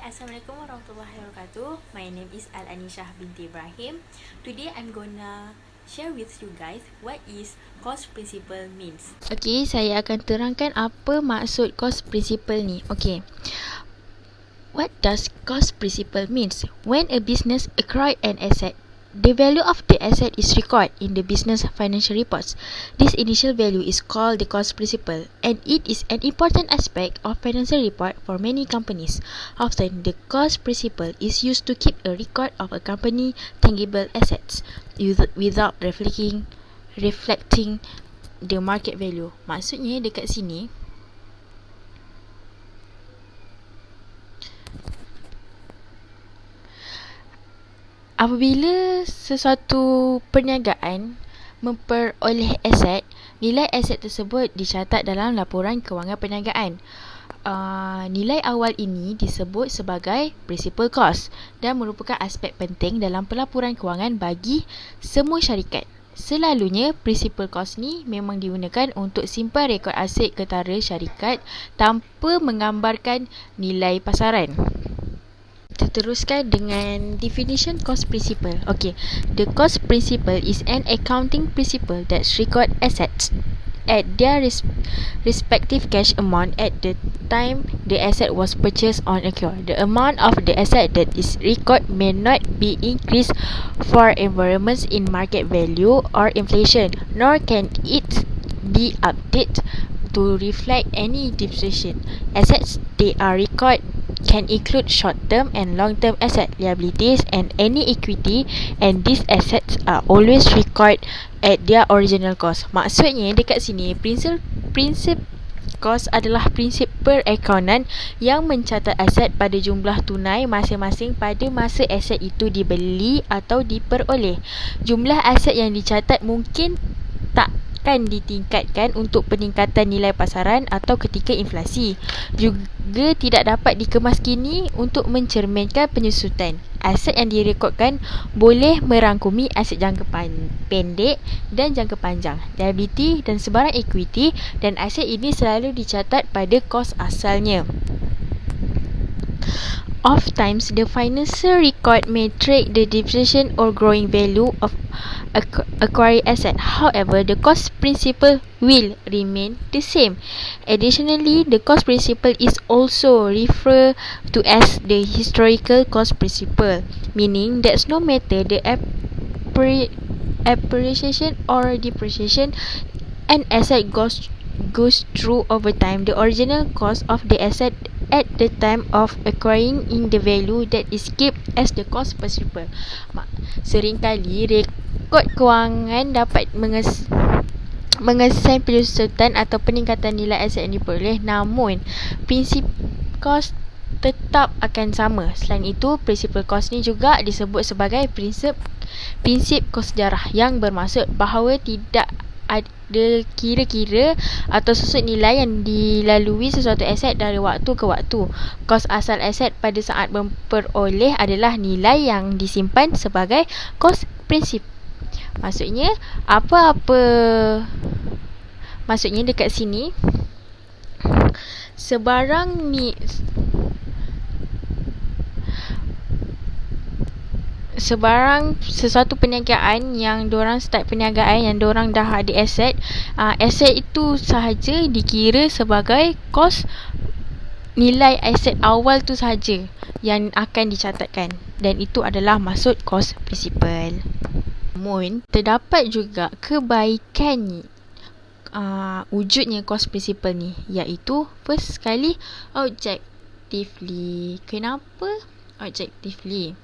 Assalamualaikum warahmatullahi wabarakatuh. My name is Al-Anishah binti Ibrahim. Today I'm gonna share with you guys what is cost principle means. Okay, saya akan terangkan apa maksud cost principle ni. Okay, what does cost principle means? When a business acquire an asset, the value of the asset is recorded in the business financial reports. This initial value is called the cost principle, and it is an important aspect of financial report for many companies. Often, the cost principle is used to keep a record of a company tangible assets without reflecting the market value. Maksudnya dekat sini, apabila sesuatu perniagaan memperoleh aset, nilai aset tersebut dicatat dalam laporan kewangan perniagaan. Nilai awal ini disebut sebagai principal cost dan merupakan aspek penting dalam pelaporan kewangan bagi semua syarikat. Selalunya, principal cost ni memang digunakan untuk simpan rekod aset ketara syarikat tanpa menggambarkan nilai pasaran. Kita teruskan dengan definition cost principle. Okay, the cost principle is an accounting principle that record assets at their respective cash amount at the time the asset was purchased or acquired. The amount of the asset that is recorded may not be increased for environments in market value or inflation, nor can it be updated to reflect any depreciation. Assets they are recorded can include short-term and long-term asset liabilities and any equity, and these assets are always recorded at their original cost. Maksudnya dekat sini prinsip cost adalah prinsip perakaunan yang mencatat aset pada jumlah tunai masing-masing pada masa aset itu dibeli atau diperoleh. Jumlah aset yang dicatat mungkin takkan ditingkatkan untuk peningkatan nilai pasaran atau ketika inflasi. Juga tidak dapat dikemas kini untuk mencerminkan penyusutan. Aset yang direkodkan boleh merangkumi aset jangka pendek dan jangka panjang, liability dan sebarang equity, dan aset ini selalu dicatat pada kos asalnya. Oftentimes, the financial record may track the depreciation or growing value of acquired asset. However, the cost principle will remain the same. Additionally, the cost principle is also referred to as the historical cost principle, meaning that no matter the appreciation or depreciation an asset goes through over time, the original cost of the asset at the time of acquiring in the value that is kept as the cost principle. Seringkali rekod kewangan dapat mengesan penyusutan atau peningkatan nilai aset yang diperoleh, namun prinsip cost tetap akan sama. Selain itu, principal cost ni juga disebut sebagai prinsip kos sejarah, yang bermaksud bahawa tidak ada kira-kira atau susut nilai yang dilalui sesuatu aset dari waktu ke waktu. Kos asal aset pada saat memperoleh adalah nilai yang disimpan sebagai kos prinsip. Maksudnya maksudnya dekat sini, sesuatu perniagaan yang diorang start perniagaan, yang diorang dah ada aset, aset itu sahaja dikira sebagai kos, nilai aset awal tu sahaja yang akan dicatatkan, dan itu adalah maksud cost principle. Namun terdapat juga kebaikan wujudnya cost principle ni, iaitu first sekali, objectively. Kenapa objectively?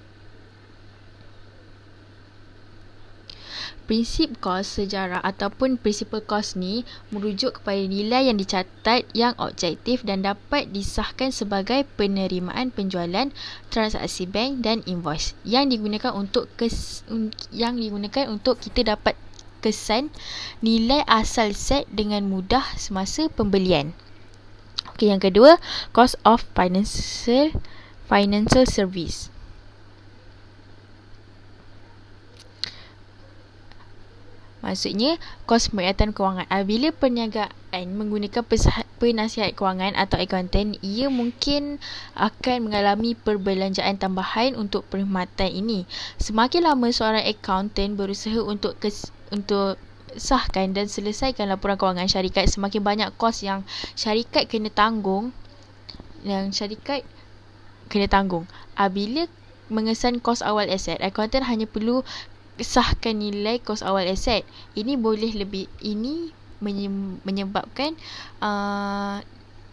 Prinsip kos sejarah ataupun principal cost ni merujuk kepada nilai yang dicatat yang objektif dan dapat disahkan sebagai penerimaan penjualan, transaksi bank dan invoice yang digunakan untuk kita dapat kesan nilai asal set dengan mudah semasa pembelian. Okey, yang kedua, cost of financial service. Maksudnya, kos pemeriksaan kewangan. Apabila perniagaan menggunakan penasihat kewangan atau accountant, ia mungkin akan mengalami perbelanjaan tambahan untuk perkhidmatan ini. Semakin lama seorang accountant berusaha untuk sahkan dan selesaikan laporan kewangan syarikat, semakin banyak kos yang syarikat kena tanggung. Bila mengesan kos awal aset, accountant hanya perlu sahkan nilai kos awal aset. Ini menyebabkan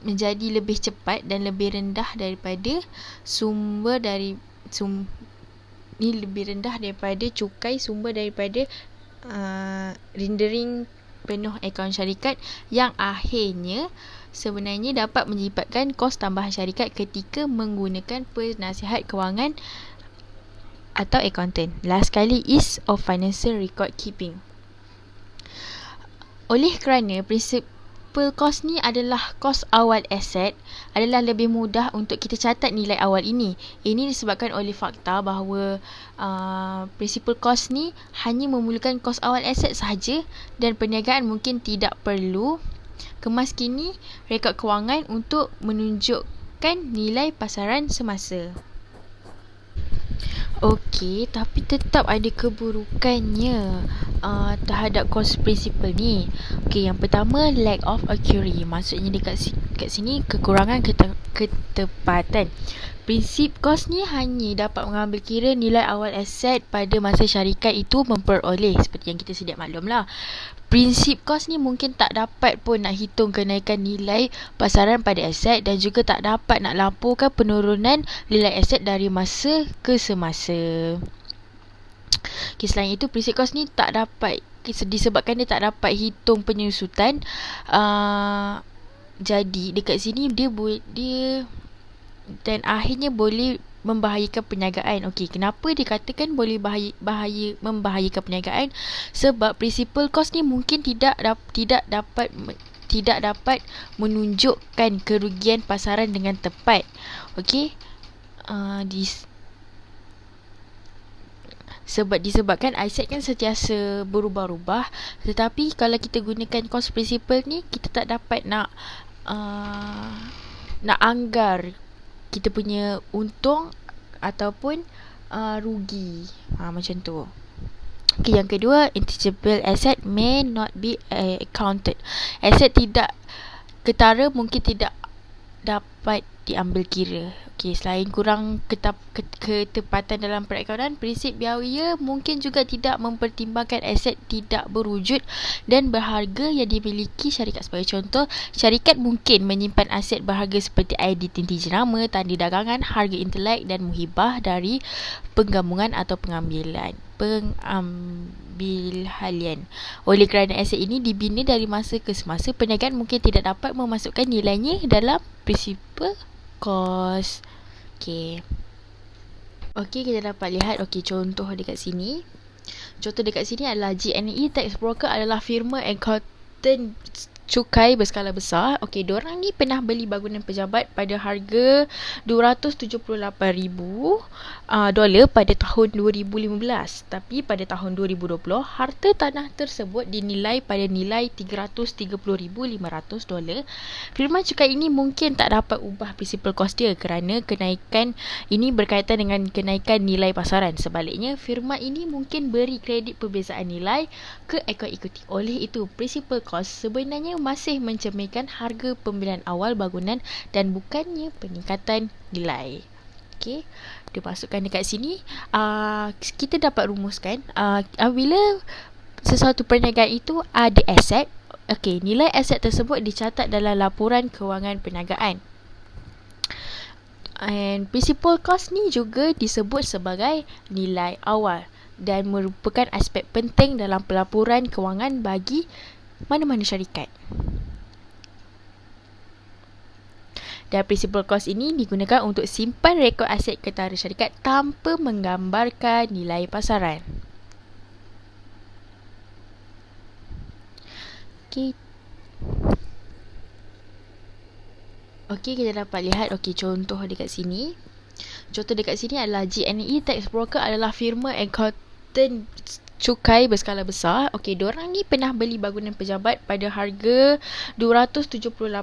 menjadi lebih cepat dan lebih rendah daripada cukai sumber daripada rendering penuh akaun syarikat, yang akhirnya sebenarnya dapat menyebabkan kos tambahan syarikat ketika menggunakan penasihat kewangan atau accountant. Last kali is of financial record keeping. Oleh kerana prinsipal kos ni adalah kos awal aset, adalah lebih mudah untuk kita catat nilai awal ini. Ini disebabkan oleh fakta bahawa prinsipal kos ni hanya memerlukan kos awal aset sahaja, dan perniagaan mungkin tidak perlu kemas kini rekod kewangan untuk menunjukkan nilai pasaran semasa. Okey, tapi tetap ada keburukannya terhadap kos prinsipal ni. Okey, yang pertama, lack of accuracy. Maksudnya dekat sini kekurangan ketepatan. Prinsip kos ni hanya dapat mengambil kira nilai awal aset pada masa syarikat itu memperoleh, seperti yang kita sedia maklum lah. Prinsip kos ni mungkin tak dapat pun nak hitung kenaikan nilai pasaran pada aset, dan juga tak dapat nak laporkan penurunan nilai aset dari masa ke semasa. Okay, selain itu, prinsip kos ni tak dapat, disebabkan dia tak dapat hitung penyusutan. Jadi dekat sini dia dan akhirnya boleh membahayakan perniagaan. Okey, kenapa dikatakan boleh membahayakan perniagaan? Sebab prinsipal kos ni mungkin tidak dapat menunjukkan kerugian pasaran dengan tepat. Okey, disebabkan aset kan sentiasa berubah-ubah, tetapi kalau kita gunakan kos prinsipal ni, kita tak dapat nak anggar kita punya untung ataupun rugi, macam tu. Okay, yang kedua, intangible asset may not be accounted. Aset tidak ketara mungkin tidak dapat diambil kira. Okey, selain kurang ketepatan dalam perakaunan, prinsip biaya mungkin juga tidak mempertimbangkan aset tidak berwujud dan berharga yang dimiliki syarikat. Sebagai contoh, syarikat mungkin menyimpan aset berharga seperti identiti jenama, tanda dagangan, harga intelek dan muhibah dari penggabungan atau pengambilhalian. Oleh kerana aset ini dibina dari masa ke semasa, perniagaan mungkin tidak dapat memasukkan nilainya dalam prinsipal kos. Okey, kita dapat lihat contoh dekat sini. Contoh dekat sini adalah GNE Tax Broker adalah firma accountant cukai berskala besar. Okey, diorang ni pernah beli bangunan pejabat pada harga $278,000 pada tahun 2015. Tapi pada tahun 2020, harta tanah tersebut dinilai pada nilai $330,500. Firma cukai ini mungkin tak dapat ubah prinsipal kos dia kerana kenaikan ini berkaitan dengan kenaikan nilai pasaran. Sebaliknya, firma ini mungkin beri kredit perbezaan nilai ke akaun ekuiti. Oleh itu, prinsipal kos sebenarnya masih mencerminkan harga pembelian awal bangunan dan bukannya peningkatan nilai. Okey, dimasukkan dekat sini. Kita dapat rumuskan bila sesuatu perniagaan itu ada aset. Okey, nilai aset tersebut dicatat dalam laporan kewangan perniagaan. And principal cost ni juga disebut sebagai nilai awal dan merupakan aspek penting dalam pelaporan kewangan bagi mana-mana syarikat. Dan principal cost ini digunakan untuk simpan rekod aset ketara syarikat tanpa menggambarkan nilai pasaran. Okey, kita dapat lihat contoh dekat sini. Contoh dekat sini adalah GNE Tax Broker adalah firma accountant cukai berskala besar. Okey, diorang ni pernah beli bangunan pejabat pada harga $278,000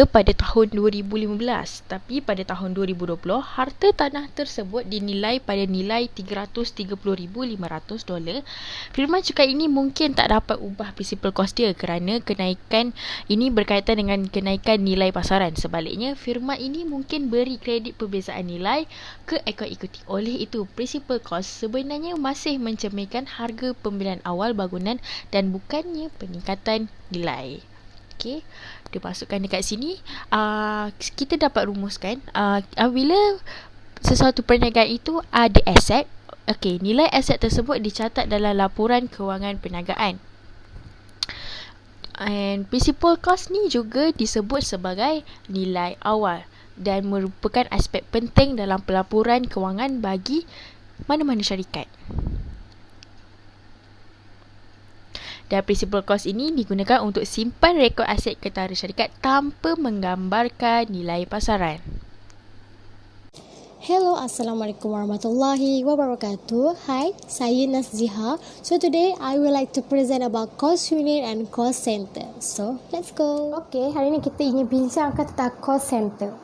pada tahun 2015. Tapi pada tahun 2020, harta tanah tersebut dinilai pada nilai $330,500. Firman cukai ini mungkin tak dapat ubah principal cost dia kerana kenaikan ini berkaitan dengan kenaikan nilai pasaran. Sebaliknya, firma ini mungkin beri kredit perbezaan nilai ke akaun ikuti. Oleh itu, principal cost sebenarnya masih mencerminkan harga pembelian awal bangunan dan bukannya peningkatan nilai. Okey, dimasukkan dekat sini. Kita dapat rumuskan bila sesuatu perniagaan itu ada aset. Okey, nilai aset tersebut dicatat dalam laporan kewangan perniagaan. And principal cost ni juga disebut sebagai nilai awal dan merupakan aspek penting dalam pelaporan kewangan bagi mana-mana syarikat. Dan principal cost ini digunakan untuk simpan rekod aset ketara syarikat tanpa menggambarkan nilai pasaran. Hello, Assalamualaikum warahmatullahi wabarakatuh. Hi, saya Nazziha. So today I would like to present about cost unit and cost center. So let's go. Okay, hari ini kita ingin bincangkan tentang cost center.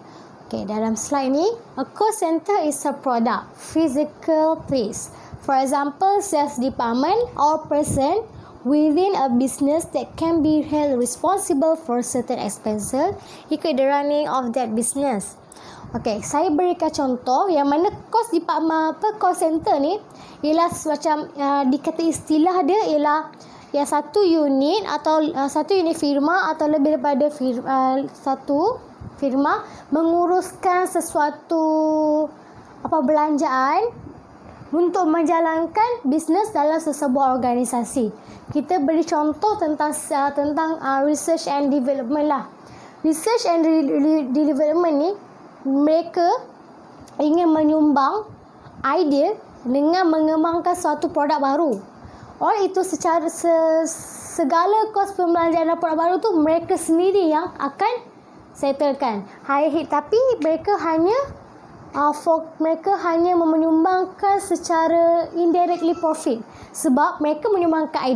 Okay, dalam slide ni, a cost center is a product, physical place. For example, sales department or person within a business that can be held responsible for certain expenses ikut the running of that business. Okay, saya berikan contoh yang mana cost department cost center ni ialah semacam dikata istilah dia ialah yang satu unit atau satu unit firma atau lebih daripada satu firma menguruskan sesuatu belanjaan untuk menjalankan bisnes dalam sesebuah organisasi. Kita beri contoh tentang research and development lah. Research and development ni mereka ingin menyumbang idea dengan mengembangkan suatu produk baru. Oleh itu secara segala kos pembelanjaan produk baru tu mereka sendiri yang akan settlekan. Tapi mereka hanya menyumbangkan secara indirectly profit sebab mereka menyumbangkan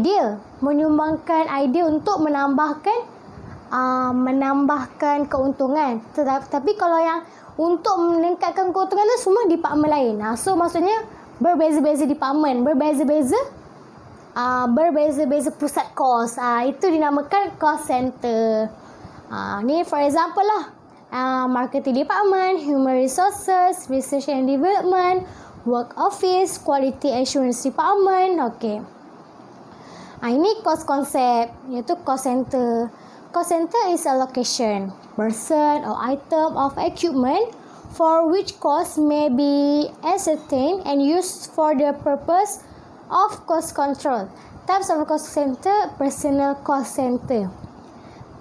idea untuk menambahkan keuntungan. Tapi kalau yang untuk meningkatkan keuntungan tu semua department lain. So maksudnya berbeza-beza department, berbeza-beza pusat kos. Itu dinamakan cost center. Ni for example lah, marketing department, human resources, research and development, work office, quality assurance department. Okay. Ini cost concept, iaitu cost center. Cost center is a location, person or item of equipment for which cost may be ascertained and used for the purpose of cost control. Types of cost center, personal cost center.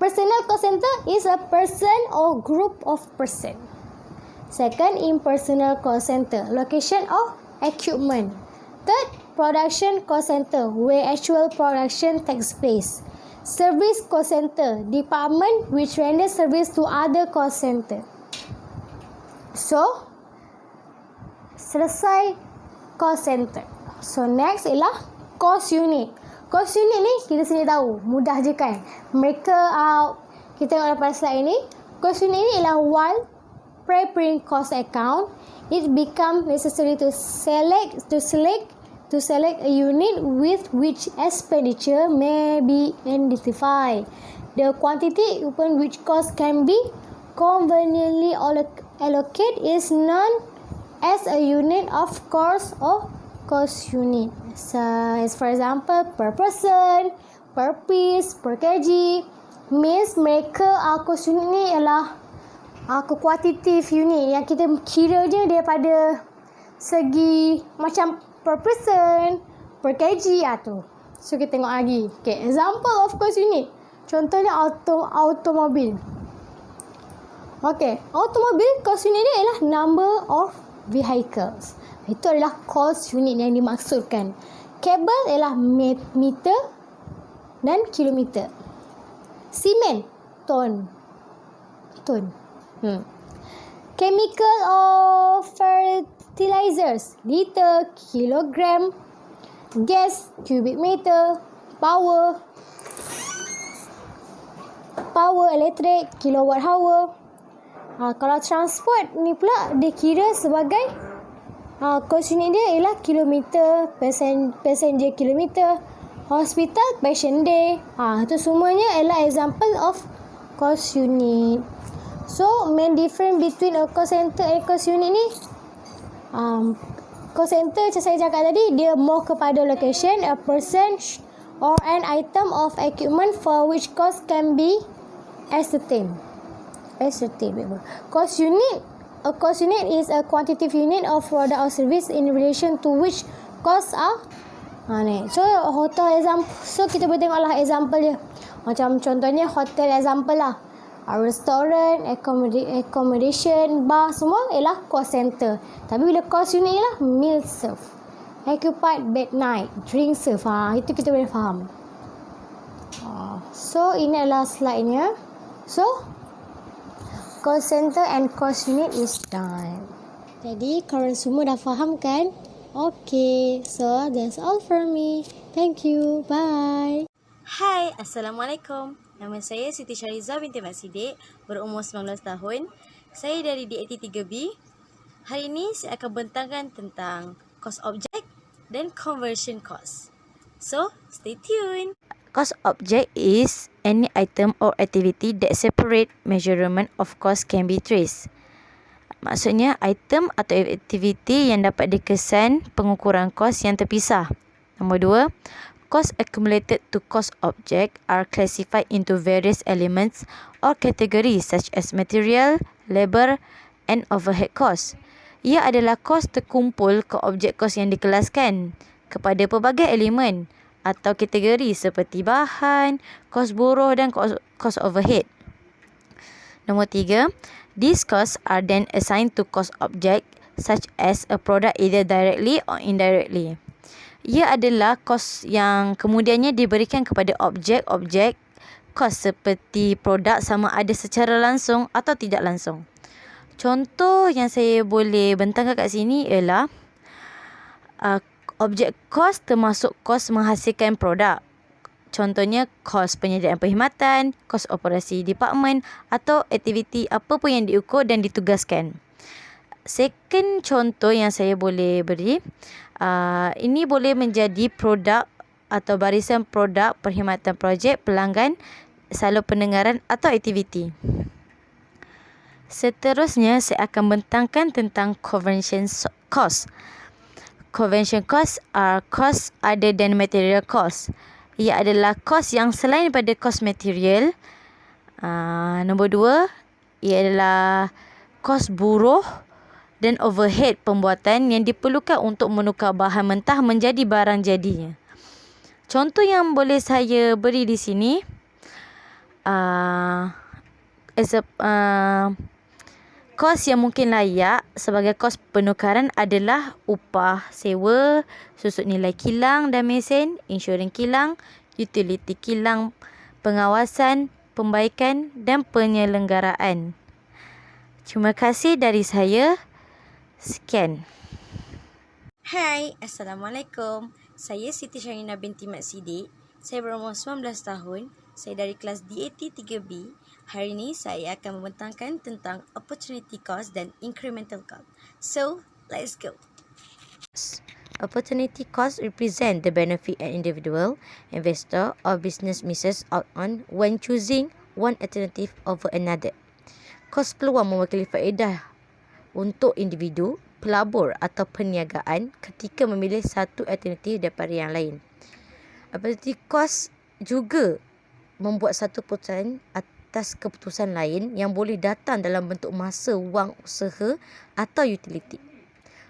Personal cost center is a person or group of person. Second, impersonal cost center, location of equipment. Third, production cost center, where actual production takes place. Service cost center, department which renders service to other cost center. So, selesai cost center. So, next ialah cost unit. Cost unit ni kita sendiri tahu, mudah je kan. Kita tengok pada slide ini. Cost unit ni ialah while preparing cost account, it become necessary to select a unit with which expenditure may be identified. The quantity upon which cost can be conveniently allocated is known as a unit of cost or cost unit. So, as for example, per person, per piece, per kg. Means mereka cost unit ni ialah quantitative unit yang kita kira je daripada segi macam per person, per kg tu. So, kita tengok lagi. Okay, example of cost unit. Contohnya automobil. Okay, automobil cost unit dia ialah number of vehicles. Itu adalah cost unit yang dimaksudkan. Kabel ialah meter dan kilometer. Simen, ton. Chemical or fertilizers, liter, kilogram, gas, cubic meter, power, elektrik, kilowatt hour. Kalau transport ni pula dia kira sebagai cost unit dia ialah kilometer, passenger kilometer, hospital, patient day. Itu semuanya ialah example of cost unit. So, main difference between a cost center and cost unit ni, cost center macam saya cakap tadi, dia more kepada location, a person or an item of equipment for which cost can be ascertained. Cost unit, a cost unit is a quantitative unit of product or service in relation to which costs are ni. So hotel example, so kita boleh tengoklah example dia. Macam contohnya hotel example lah. Restaurant, accommodation, bar, semua ialah cost center. Tapi bila cost unit ialah meal serve, occupied bed night, drink serve. Itu kita boleh faham. So ini adalah slide-nya. So cost center and cost unit is done. Jadi korang semua dah faham kan? Okay, so that's all from me. Thank you. Bye. Hai, Assalamualaikum. Nama saya Siti Syariza binti Mat Sidik, berumur 19 tahun. Saya dari DAT 3B. Hari ini saya akan bentangkan tentang cost object dan conversion cost. So, stay tuned. Cost object is any item or activity that separate measurement of cost can be traced. Maksudnya, item atau aktiviti yang dapat dikesan pengukuran kos yang terpisah. Nombor 2, cost accumulated to cost object are classified into various elements or categories such as material, labor and overhead cost. Ia adalah kos terkumpul ke objek kos yang dikelaskan kepada pelbagai elemen atau kategori seperti bahan, kos buruh dan kos overhead. Nombor 3, these costs are then assigned to cost object such as a product either directly or indirectly. Ia adalah kos yang kemudiannya diberikan kepada objek-objek kos seperti produk sama ada secara langsung atau tidak langsung. Contoh yang saya boleh bentangkan kat sini ialah objek kos termasuk kos menghasilkan produk. Contohnya kos penyediaan perkhidmatan, kos operasi departmen atau aktiviti apa pun yang diukur dan ditugaskan. Second contoh yang saya boleh beri, ini boleh menjadi produk atau barisan produk perkhidmatan projek, pelanggan, salur pendengaran atau aktiviti. Seterusnya, saya akan bentangkan tentang conversion cost. Conversion cost are costs other than material cost. Ia adalah kos yang selain daripada kos material. Nombor 2, ia adalah kos buruh dan overhead pembuatan yang diperlukan untuk menukar bahan mentah menjadi barang jadinya. Contoh yang boleh saya beri di sini, kos yang mungkin layak sebagai kos penukaran adalah upah sewa, susut nilai kilang dan mesin, insurans kilang, utiliti kilang, pengawasan, pembaikan dan penyelenggaraan. Terima kasih dari saya. Sekian. Hai, Assalamualaikum. Saya Siti Syarina binti Mat Sidik. Saya berumur 19 tahun. Saya dari kelas DAT 3B. Hari ini saya akan membentangkan tentang opportunity cost dan incremental cost. So, let's go. Opportunity cost represent the benefit an individual, investor or business misses out on when choosing one alternative over another. Kos peluang mewakili faedah untuk individu, pelabur atau perniagaan ketika memilih satu alternatif daripada yang lain. Opportunity cost juga membuat satu keputusan atas keputusan lain yang boleh datang dalam bentuk masa, wang usaha atau utiliti.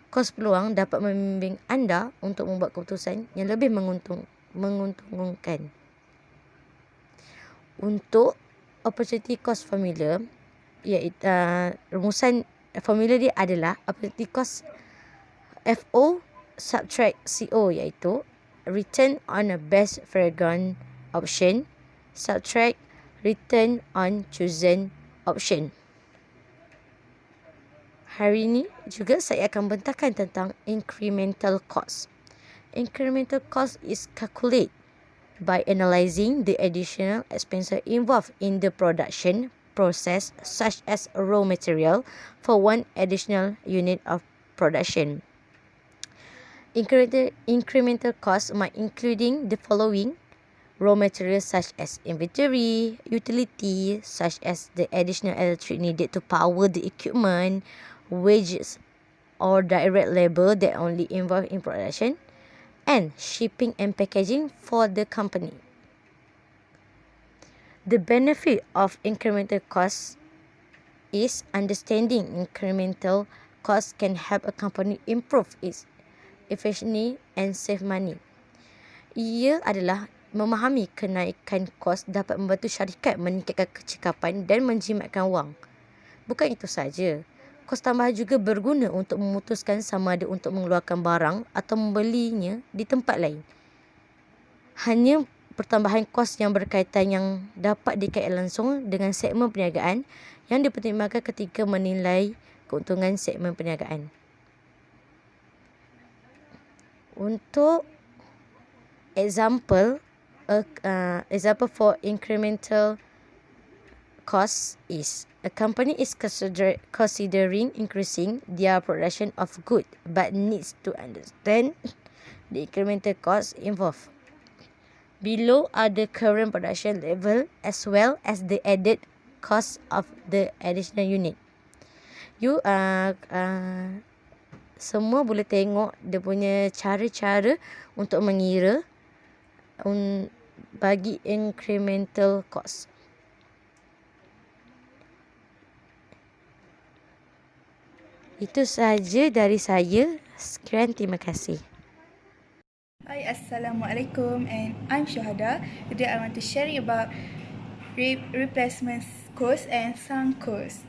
Kos peluang dapat membimbing anda untuk membuat keputusan yang lebih menguntungkan. Untuk opportunity cost formula, iaitu rumusan formula dia adalah opportunity cost FO subtract CO, iaitu return on a best foregone option subtract return on chosen option. Hari ini juga saya akan bentangkan tentang incremental cost. Incremental cost is calculated by analyzing the additional expenses involved in the production process, such as raw material, for one additional unit of production. Incremental costs might including the following: raw materials such as inventory, utility such as the additional electric needed to power the equipment, wages or direct labor that only involved in production, and shipping and packaging for the company. The benefit of incremental costs is understanding incremental costs can help a company improve its efficiency and save money. Ia adalah memahami kenaikan kos dapat membantu syarikat meningkatkan kecekapan dan menjimatkan wang. Bukan itu saja, kos tambahan juga berguna untuk memutuskan sama ada untuk mengeluarkan barang atau membelinya di tempat lain. Hanya pertambahan kos yang berkaitan yang dapat dikaitkan langsung dengan segmen perniagaan yang dipertimbangkan ketika menilai keuntungan segmen perniagaan. Untuk example for incremental cost is a company is considering increasing their production of goods but needs to understand the incremental cost involved. Below are the current production level as well as the added cost of the additional unit. You semua boleh tengok dia punya cara-cara untuk mengira bagi incremental cost. Itu sahaja dari saya. Sekian, terima kasih. Hi, Assalamualaikum, and I'm Syuhada. Today I want to share about replacement cost and sunk cost.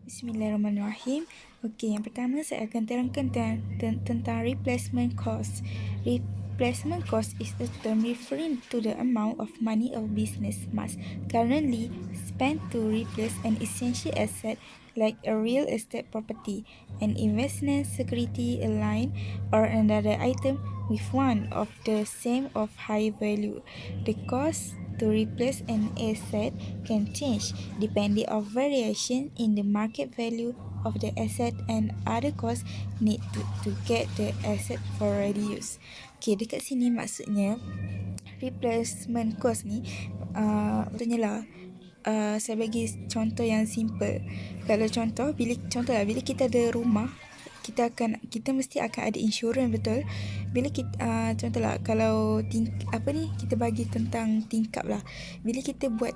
Bismillahirrahmanirrahim. Okey, yang pertama saya akan terangkan tentang replacement cost. Replacement cost is a term referring to the amount of money a business must currently spend to replace an essential asset like a real estate property, an investment security, a line, or another item with one of the same of high value. The cost to replace an asset can change depending on variation in the market value of the asset and other costs need to get the asset for ready use. Okay, dekat sini maksudnya replacement cost ni contohnya lah, saya bagi contoh yang simple. Kalau bila kita ada rumah, kita mesti akan ada insurans, betul? Bila kita contohlah kalau kita bagi tentang tingkap lah. Bila kita buat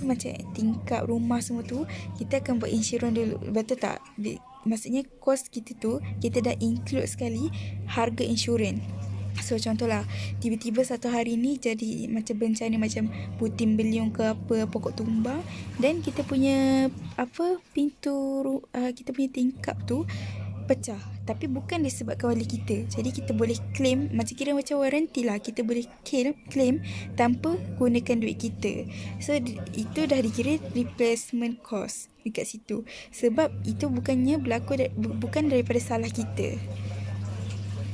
macam tingkap rumah semua tu, kita akan buat insurans dulu, betul tak? Maksudnya kos kita tu kita dah include sekali harga insurans. So contohlah, tiba-tiba satu hari ni jadi macam bencana macam puting beliung ke apa, pokok tumbang, dan kita punya kita punya tingkap tu pecah, tapi bukan disebabkan oleh kita. Jadi kita boleh claim, macam warranty lah, kita boleh claim tanpa gunakan duit kita. So itu dah dikira replacement cost dekat situ, sebab itu bukan daripada salah kita.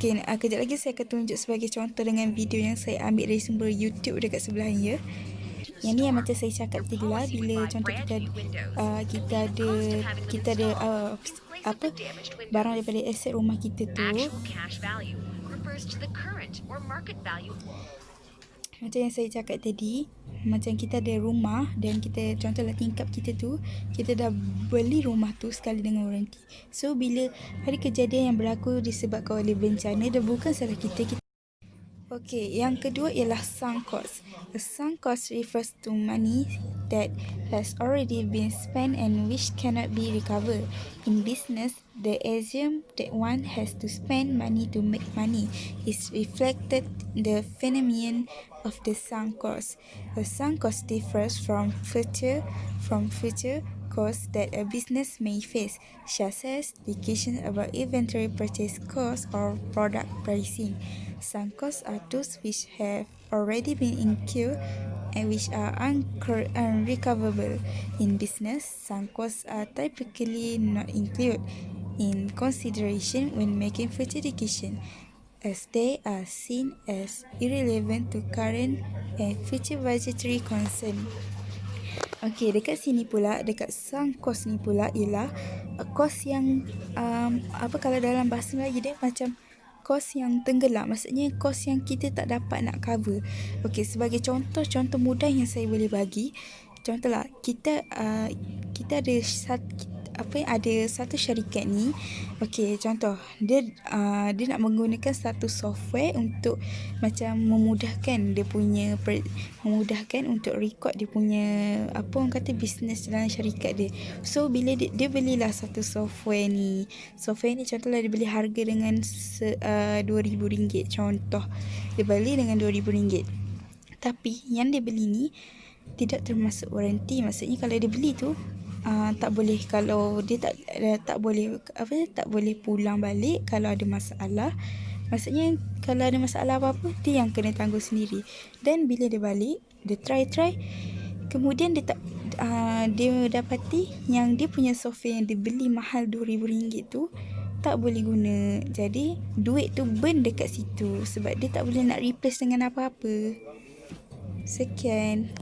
Okay, kejap lagi saya akan tunjuk sebagai contoh dengan video yang saya ambil dari sumber YouTube dekat sebelah ni ya. Yang ni yang macam saya cakap tadi lah, bila contoh kita ada barang daripada aset rumah kita tu, macam yang saya cakap tadi, macam kita ada rumah dan kita contohlah tingkap kita tu, kita dah beli rumah tu sekali dengan waranti. So bila ada kejadian yang berlaku disebabkan oleh bencana, dan bukan salah kita. Okey, yang kedua ialah sunk cost. A sunk cost refers to money that has already been spent and which cannot be recovered. In business, the axiom that one has to spend money to make money is reflected in the phenomenon of the sunk cost. A sunk cost differs from future costs that a business may face, such as discussion about inventory purchase costs or product pricing. Sunk costs are those which have already been incurred and which are unrecoverable. In business, sunk costs are typically not included in consideration when making future decision, as they are seen as irrelevant to current and future budgetary concern. Okey, dekat sini pula, dekat sunk cost ni pula ialah cost yang kalau dalam bahasa Melayu dia macam cost yang tenggelam. Maksudnya cost yang kita tak dapat nak cover. Okey, sebagai contoh mudah yang saya boleh bagi. Contohlah, kita ada satu syarikat ni. Okey, contoh dia nak menggunakan satu software untuk macam memudahkan untuk record dia punya bisnes dalam syarikat dia. So bila dia belilah satu software ni contohlah dia beli harga dengan RM2,000. Contoh dia beli dengan RM2,000. Tapi yang dia beli ni tidak termasuk waranti. Maksudnya kalau dia beli tu tak boleh, kalau dia tak boleh pulang balik kalau ada masalah. Maksudnya kalau ada masalah apa-apa, dia yang kena tanggung sendiri. Dan bila dia balik, dia try, kemudian dia dapati yang dia punya software yang dia beli mahal RM2,000 tu tak boleh guna. Jadi duit tu burn dekat situ sebab dia tak boleh nak replace dengan apa-apa. Sekian.